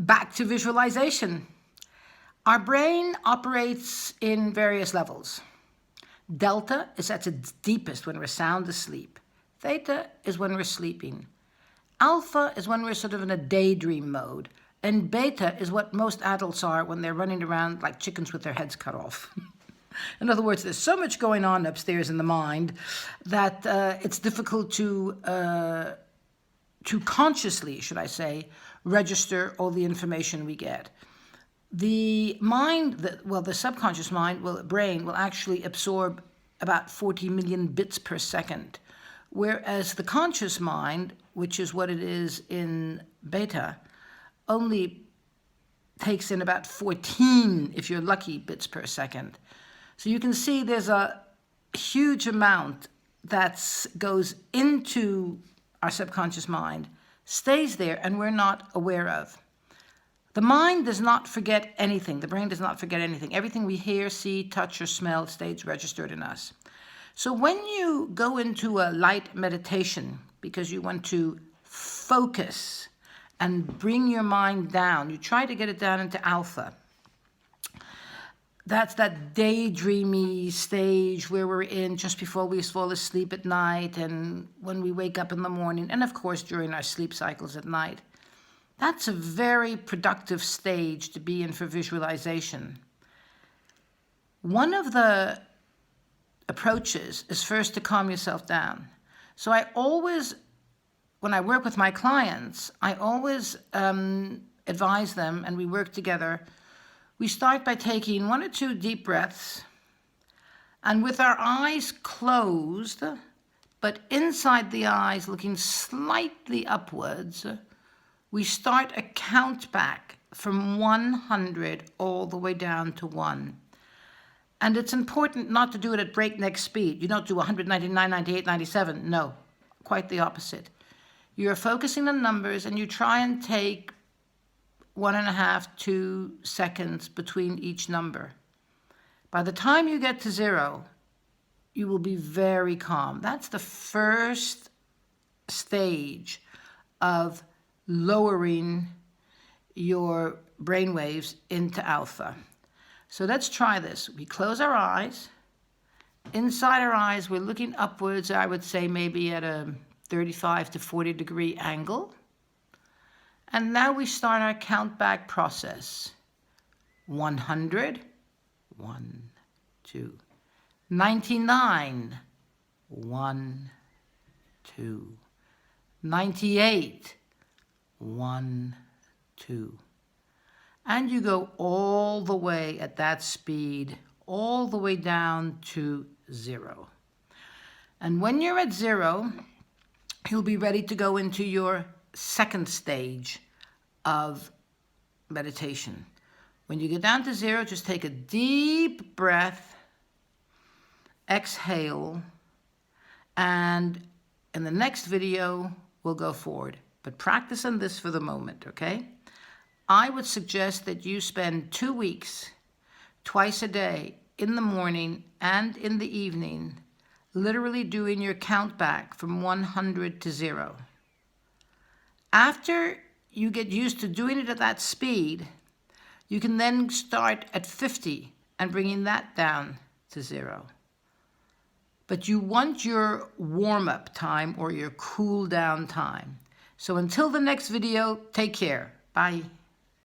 Back to visualization. Our brain operates in various levels. Delta is at its deepest when we're sound asleep. Theta is when we're sleeping. Alpha is when we're sort of in a daydream mode. And beta is what most adults are when they're running around like chickens with their heads cut off. In other words, there's so much going on upstairs in the mind that it's difficult to consciously, should I say, register all the information we get. The mind, the subconscious mind, brain will actually absorb about 40 million bits per second, whereas the conscious mind, which is what it is in beta, only takes in about 14, if you're lucky, bits per second. So you can see there's a huge amount that goes into our subconscious mind, stays there, and we're not aware of. The mind does not forget anything. The brain does not forget anything. Everything we hear, see, touch, or smell stays registered in us. So when you go into a light meditation because you want to focus and bring your mind down, you try to get it down into alpha. That's that daydreamy stage where we're in just before we fall asleep at night and when we wake up in the morning, and of course during our sleep cycles at night. That's a very productive stage to be in for visualization. One of the approaches is first to calm yourself down. So I always, when I work with my clients, I always advise them, and we work together. We start by taking 1 or 2 deep breaths, and with our eyes closed, but inside the eyes looking slightly upwards, we start a count back from 100 all the way down to 1. And it's important not to do it at breakneck speed. You don't do 199, 98, 97. No, quite the opposite. You're focusing on numbers and you try and take 1.5, 2 seconds between each number. By the time you get to 0, you will be very calm. That's the first stage of lowering your brain waves into alpha. So let's try this. We close our eyes. Inside our eyes, we're looking upwards, I would say maybe at a 35 to 40 degree angle. And now we start our count back process. 100, 1, 2. 99, 1, 2. 98, 1, 2. And you go all the way at that speed, all the way down to 0. And when you're at 0, you'll be ready to go into your second stage of meditation. When you get down to 0, just take a deep breath, exhale, and in the next video, we'll go forward. But practice on this for the moment, okay? I would suggest that you spend 2 weeks, twice a day, in the morning and in the evening, literally doing your count back from 100 to 0. After you get used to doing it at that speed, you can then start at 50 and bringing that down to 0. But you want your warm-up time or your cool down time. So until the next video, take care. Bye.